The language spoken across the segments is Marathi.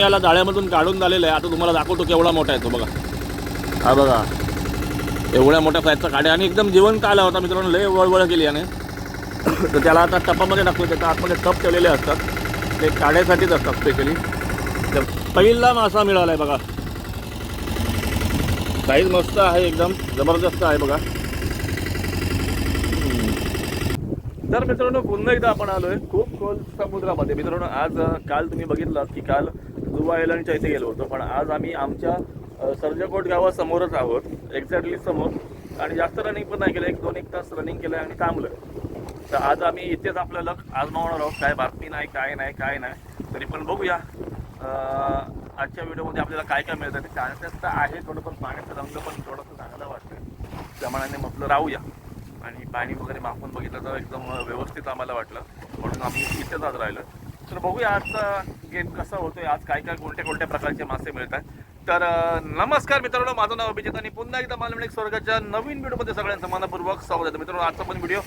याला जाळ्यामधून काढून झालेलं आहे. आता तुम्हाला दाखवतो केवढा मोठा आहे तो बघा. हा बघा एवढ्या मोठ्या साईजचा काड्या आणि एकदम जिवंत आला होता मित्रांनो. लय वळवळ केली याने. तर त्याला आता टपामध्ये टाकतो. त्याच्या आतमध्ये टप ठेवलेले असतात ते काड्यासाठीच असतात स्पेशली. तर पहिला मासा मिळाला आहे बघा. साईज मस्त आहे एकदम जबरदस्त आहे बघा. तर मित्रांनो पुन्हा एकदा आपण आलोय खूप खोल समुद्रामध्ये. मित्रांनो आज काल तुम्ही बघितलं की काल जुवा आयलंडच्या इथे गेलो होतो, पण आज आम्ही आमच्या सर्जकोट गावासमोरच आहोत, एक्झॅक्टली समोर. आणि जास्त रनिंग पण नाही केलं, 1-2 तास रनिंग केलं आणि थांबलं. तर आज आम्ही इथेच आपलं लक आजमावणार आहोत. काय बातमी नाही काय नाही तरी पण बघूया आजच्या व्हिडिओमध्ये आपल्याला काय काय मिळतं. ते चान्सेस तर आहे थोडंफार, पाण्याचा रंग पण थोडंसं चांगला वाटतं त्यामानाने म्हटलं राहूया. आणि पाणी वगैरे मापून बघितलं तर एकदम व्यवस्थित आम्हाला वाटलं, म्हणून आम्ही इथेच आज राहिलो. तर बघूया आजचा गेम कसा होतोय, आज काय काय कोणत्या प्रकारचे मासे मिळतात. तर नमस्कार मित्रांनो, माझं नाव अभिजित आणि पुन्हा एकदा मालवणी स्वर्गाच्या नवीन व्हिडिओमध्ये सगळ्यांचं मनपूर्वक स्वागत आहे. मित्रांनो आजचा पण व्हिडिओ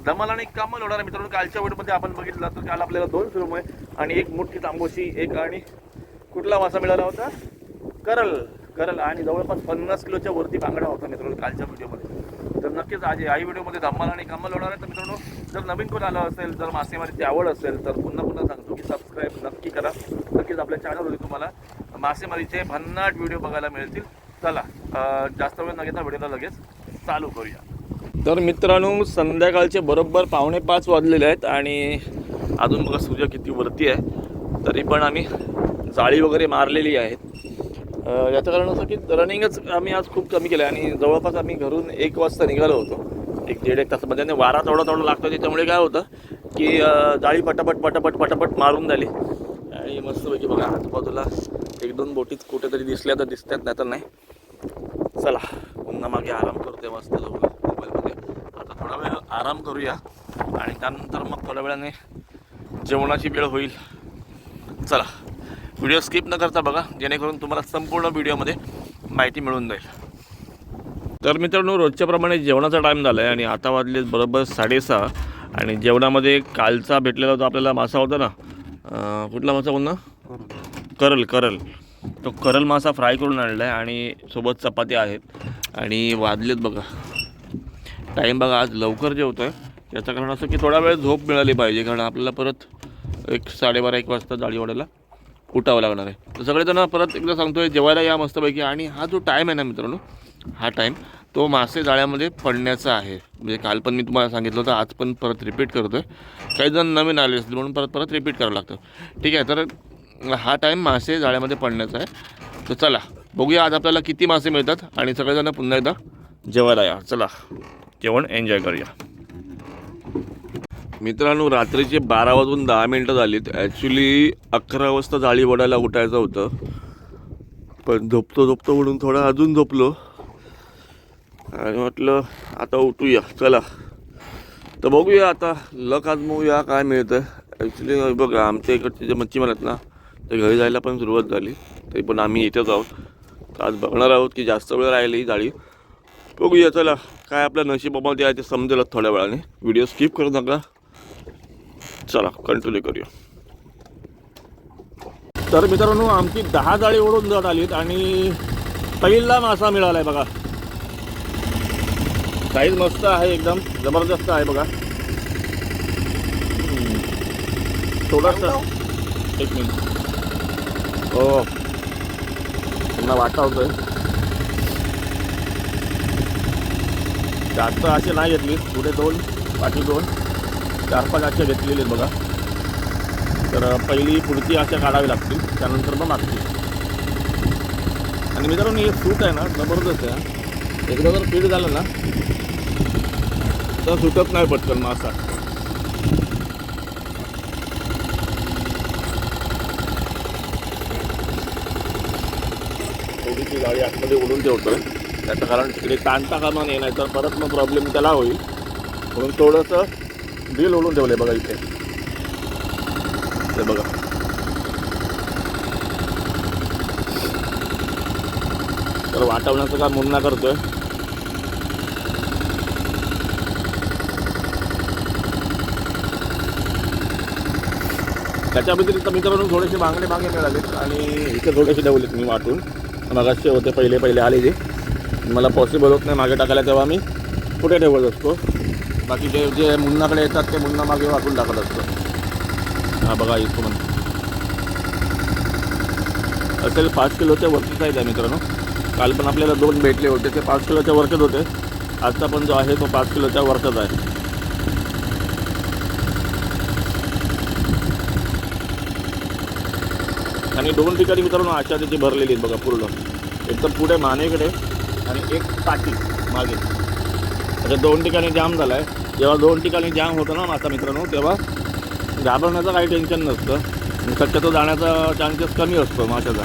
धमाल आणि कमाल होणार आहे. मित्रांनो कालच्या व्हिडिओमध्ये आपण बघितलं तर काल आपल्याला 2 सुरमई आणि 1 मोठी तांबोशी, एक आणि कुठला मासा मिळाला होता, करल आणि जवळपास 50 किलोच्या वरती बांगडा होता मित्रांनो कालच्या व्हिडिओमध्ये. तर नक्कीच आज या व्हिडिओमध्ये धमाल आणि कमाल होणार आहे. तर मित्रांनो जर नवीन कोण आलं असेल, जर मासेमारीची आवड असेल तर पुन्हा सांगतो की सबस्क्राईब नक्की करा. नक्कीच आपल्या चॅनलवरती तुम्हाला मासेमारीचे भन्नाट व्हिडिओ बघायला मिळतील. चला जास्त वेळ न घेता व्हिडिओला लगेच चालू करूया. तर मित्रांनो संध्याकाळचे बरोबर 4:45 वाजलेले आहेत आणि अजून बघा सूर्य किती वरती आहे, तरी पण आम्ही जाळी वगैरे मारलेली आहेत. याचं कारण असं की रनिंगच आम्ही आज खूप कमी केलं आहे आणि जवळपास आम्ही घरून 1 वाजता निघालो होतो, 1-1.5 तासामध्ये. वारा थोडा लागतो, त्याच्यामुळे काय होतं की जाळी पटापट मारून झाली. आणि मस्तपैकी बघा आजूबाजूला 1-2 बोटीच कुठेतरी दिसल्या तर दिसतात, नाही तर नाही. चला पुन्हा मागे आराम करतोय मस्त मोबाईलमध्ये. आता थोडा वेळ आराम करूया आणि त्यानंतर मग थोड्या वेळाने जेवणाची वेळ होईल. चला व्हिडिओ स्किप न करता बघा, जेणेकरून तुम्हाला संपूर्ण व्हिडिओमध्ये माहिती मिळून जाईल. तर मित्रांनो रोजच्याप्रमाणे जेवणाचा टाईम झाला आहे आणि आता वाजले बरोबर 6:30. आणि जेवणामध्ये कालचा भेटलेला होता आपल्याला मासा होता ना, कुठला मासा पुन्हा, करल. तो करल मासा फ्राय करून आणला आहे आणि सोबत चपात्या आहेत. आणि वाजलेत बघा टाईम बघा, आज लवकर जेवतो आहे. याचं कारण असं की थोडा वेळ झोप मिळाली पाहिजे, कारण आपल्याला परत 12:30-1 वाजता जाळी वाढायला उठावं लागणार आहे. तर सगळेजण परत एकदा सांगतो आहे जेवायला या मस्तपैकी. आणि हा जो टाईम आहे ना मित्रांनो, हा टाईम तो मासे जाळ्यामध्ये पडण्याचा आहे. म्हणजे काल पण मी तुम्हाला सांगितलं होतं, आज पण परत रिपीट करतो आहे. काही जण नवीन आले असतील म्हणून परत रिपीट करावं लागतं. ठीक आहे, तर हा टाईम मासे जाळ्यामध्ये पडण्याचा आहे. तर चला बघूया आज आपल्याला किती मासे मिळतात आणि सगळेजण पुन्हा एकदा जेवायला या. चला जेवण एन्जॉय करूया. मित्रांनो रात्रीचे 12:10 झालीत. ॲक्च्युली 11 वाजता जाळी वडायला उठायचं होतं, पण झोपतो म्हणून थोडा अजून झोपलो आणि म्हटलं आता उठूया. चला तर बघूया आता लक आजमावूया काय मिळतं. ॲक्च्युली बघा आमच्या इकडचे जे मच्छीमार आहेत ना, ते घरी जायला पण सुरुवात झाली, तरी पण आम्ही इथेच आहोत. आज बघणार आहोत की जास्त वेळ राहिली ही जाळी. बघूया चला काय आपल्या नशिबामध्ये आहे ते समजेलच थोड्या वेळाने. व्हिडिओ स्किप करू नका, चला कंटिन्यू करूया. तर मित्रांनो आमची 10 जाळी ओढून जात आलीत आणि पहिला मासा मिळाला आहे बघा. साईज मस्त आहे एकदम जबरदस्त आहे बघा. थोडासा 1 मिनिट हो पुन्हा वाटा होतोय. जास्त असे नाही घेतली, पुढे 2 पाठी 2 4-5 अशा घेतलेले आहेत बघा. तर पहिली पुढची अशा काढावी लागतील, त्यानंतर मग मागतील. आणि मित्रांनो हे सूट आहे ना जबरदस्त आहे. एकदा जर पीठ झालं ना तर सुटत नाही पटकन मासा. थोडीशी गाडी आतमध्ये ओढून ठेवतोय, त्याचं कारण तिकडे ताणता कामा नये, नाही तर परत मग प्रॉब्लेम त्याला होईल. म्हणून थोडंसं बिल ओढून ठेवलं बघा इथे. ते बघा तर वाटवण्याचं काम मुन्ना करतोय. त्याच्या व्यतिरिक्त मित्रांनो थोडेसे बांगडे मागे मिळाले आणि इथे थोडेसे ठेवलेत मी वाटून. मगाशी होते पहिले आले जे मला पॉसिबल होत नाही मागे टाकायला, तेव्हा मी कुठे ठेवत असतो. बाकी जे मुन्नाकडे येतात ते मुन्ना मागे वाटून टाकत असतो. हा बघा इथून असेल 5 किलोच्या वरती साईज आहे मित्रांनो. काल पण आपल्याला 2 भेटले होते, ते 5 किलोच्या वरचेच होते. आजचा पण जो आहे तो 5 किलोच्या वरचाच आहे. आणि 2 ठिकाणी मित्रांनो अशा त्याची भरलेली आहेत बघा पूर्ण. एक तर पुढे मानेकडे आणि एक पाठी मागे. आता 2 ठिकाणी जाम झाला आहे. जेव्हा 2 ठिकाणी जाम होतं ना मासा मित्रांनो, तेव्हा घाबरण्याचं काही टेन्शन नसतं. शक्यतो जाण्याचा चान्सेस कमी असतो माशाचा.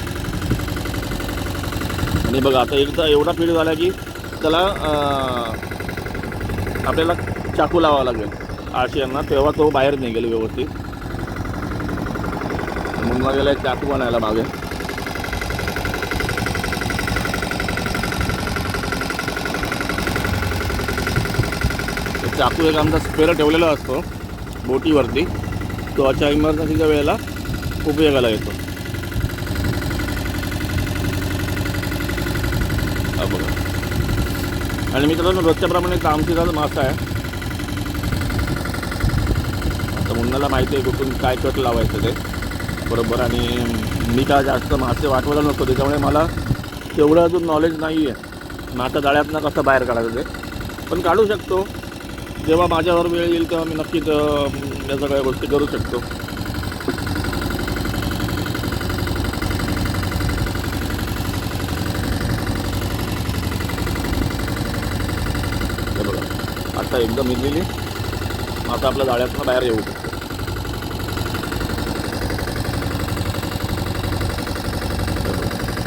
आणि बघा आता एकदा एवढा फीड झाला की त्याला आपल्याला चाकू लावावा लागेल आशियांना, तेव्हा तो बाहेर निघेल व्यवस्थित. मुन्ना गेला चाकू आणायला मागे. चाकू एक आमचा स्पेअर ठेवलेला असतो बोटीवरती, तो अशा इमर्जन्सीच्या वेळेला उपयोगाला येतो. हा बघा. आणि मित्रांनो रोजच्याप्रमाणे तामसीचा मासा आहे. आता मुन्नाला माहिती आहे कुठून काय कट लावायचं ते बरोबर. आणि मी काय जास्त मासे वाटवायला नसतो, त्याच्यामुळे मला तेवढं अजून नॉलेज नाही आहे मासा जाळ्यातनं कसं बाहेर काढायचं ते. पण काढू शकतो, जेव्हा माझ्यावर वेळ येईल तेव्हा मी नक्कीच या सगळ्या गोष्टी करू शकतो. हे बघा आता एकदम निघलेली आता आपल्या जाळ्यातनं बाहेर येऊ शकतो.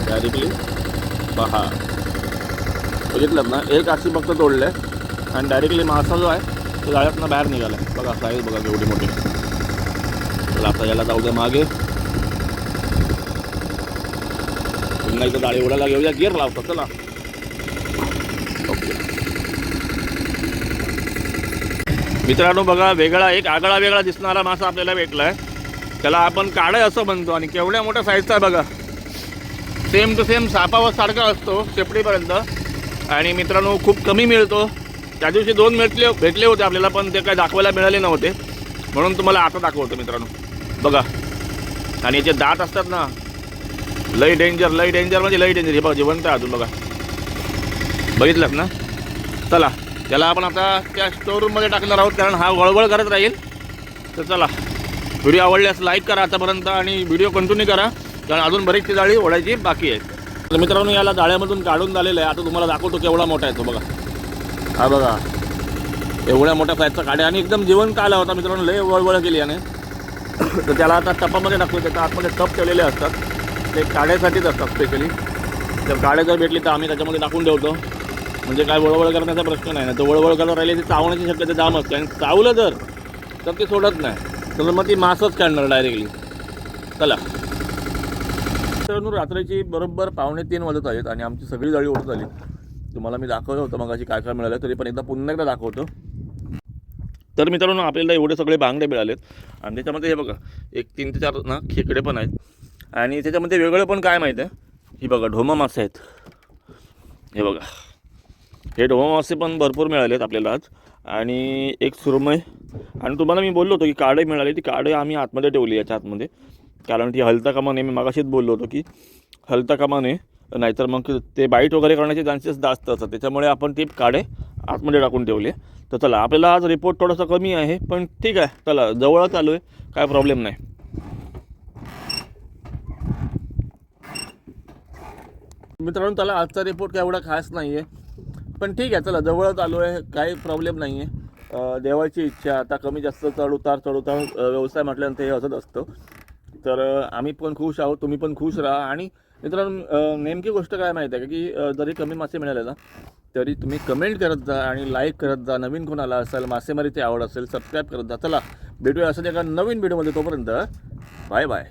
डायरेक्टली पहा बघितलं ना, एक अशी फक्त तोडलं आहे आणि डायरेक्टली मासा जो आहे तो जाळ्यातनं बाहेर निघाला आहे. बघा साईज बघा केवढी मोठी. तर आता याला जाऊ द्या मागे. पुन्हा इथं जाळी उडायला घेऊया, गिअर लावतो चला. ओके मित्रांनो बघा वेगळा एक आगळा वेगळा दिसणारा मासा आपल्याला भेटला आहे. त्याला आपण काढे असं म्हणतो आणि केवढ्या मोठ्या साईजचा आहे बघा. सेम टू सेम सापासारखा असतो शेपडीपर्यंत. आणि मित्रांनो खूप कमी मिळतो. त्या दिवशी 2 भेटले होते आपल्याला, पण ते काय दाखवायला मिळाले नव्हते, म्हणून तुम्हाला आता दाखवतो मित्रांनो. बघा आणि याचे दात असतात ना, लई डेंजर म्हणजे लई डेंजर. हे बघा जिवंत आहे अजून बघा, बघितलं ना. चला त्याला आपण आता त्या स्टोअरूममध्ये टाकणार आहोत, कारण हा वळवळ करत राहील. तर चला व्हिडिओ आवडल्यास लाईक करा आतापर्यंत आणि व्हिडिओ कंटिन्यू करा, कारण अजून बरीचशी जाळी ओढायची बाकी आहे. तर मित्रांनो याला जाळ्यामधून काढून झालेलं आहे. आता तुम्हाला दाखवतो केवढा मोठा आहे तो बघा. हा बघा एवढ्या मोठ्या साईजचा काड्या आणि एकदम जिवंत आला होता मित्रांनो, लय वळवळ केली याने. तर त्याला आता टपामध्ये टाकतो. त्याच्या आतमध्ये टप ठेवलेले असतात, ते काड्यासाठीच असतात स्पेशली. जर काड्या जर भेटली तर आम्ही त्याच्यामध्ये टाकून ठेवतो, म्हणजे काय वळवळ करण्याचा प्रश्न नाही ना. तर वळवळ करत राहिली ती चावण्याची शक्यता जाम असते, आणि चावलं जर तर ती सोडत नाही, तर मग ती मासच काढणार डायरेक्टली. चला मित्रांनो रात्रीची बरोबर 2:45 वाजत आहेत आणि आमची सगळी जाळी ओढत आली. तुम्हाला मी दाखवलं होतं मगाशी काय काय मिळालं, तरी पण पुन्हा एकदा दाखवतो. तर मित्रांनो आपल्याला एवढे सगळे बांगडे मिळालेत आणि त्याच्यामध्ये हे बघा एक 3 ते 4 ना खेकडे पण आहेत. आणि त्याच्यामध्ये वेगळं पण काय माहीत आहे, ही बघा ढोमा मासे आहेत. हे बघा हे ढोमा मासे पण भरपूर मिळालेत आपल्याला आज. आणि एक सुरमई. आणि तुम्हाला मी बोललो होतो की काढे मिळाले, ती काढे आम्ही आतमध्ये ठेवली याच्या आतमध्ये, कारण ती हलता कामा नये. मी मगाशीच बोललो होतो की हलता कामा नये, नाहीतर मग ते बाईट वगैरे करण्याचे चान्सेस जास्त असतात. त्याच्यामुळे आपण ती काढे आतमध्ये टाकून ठेवले. तर चला आपल्याला आज रिपोर्ट थोडासा कमी आहे, पण ठीक आहे चला जवळच आलो आहे, काय प्रॉब्लेम नाही. मित्रांनो त्याला आजचा रिपोर्ट काय एवढा खास नाही आहे, पण ठीक आहे चला जवळच आलो आहे, काही प्रॉब्लेम नाही आहे. देवाची इच्छा. आता कमी जास्त चढउतार व्यवसाय म्हटल्यानंतर हे असंच असतं. तर आम्ही पण खुश आहोत, तुम्ही पण खुश राहा. आणि मित्रांनो नेमकी गोष्ट काय माहीत आहे का की जरी कमी मासे मिळाले ना तरी तुम्ही कमेंट करत जा आणि लाईक करत जा. नवीन कोणाला असेल मासेमारीची आवड असेल सबस्क्राईब करत जा. चला भेटूया असं एका नवीन व्हिडिओमध्ये, तोपर्यंत बाय बाय.